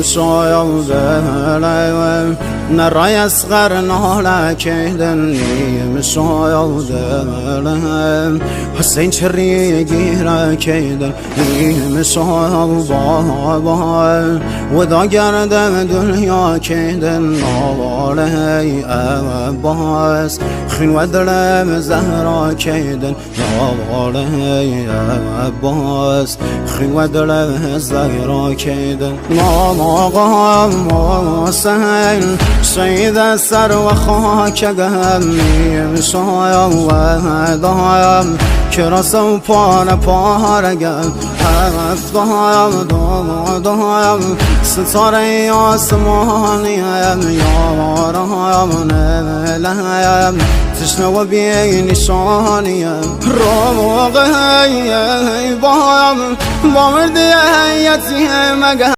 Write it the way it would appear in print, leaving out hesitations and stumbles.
شاید نرای اصغر ناله کهدن شاید حسین چری گیره کهدن شاید و دا گردم دنیا کهدن نواله عباس خین و دلم زهرا کهدن نواله عباس خین و دلم زهرا کهدن آقا حسین شهید سر و خاک گمی شاید دایم که راست و پاره گم هفت دایم ستاره آسمانیم یارم نملیم تشنه و بی نشانیم روغ بایم با مردی یتیم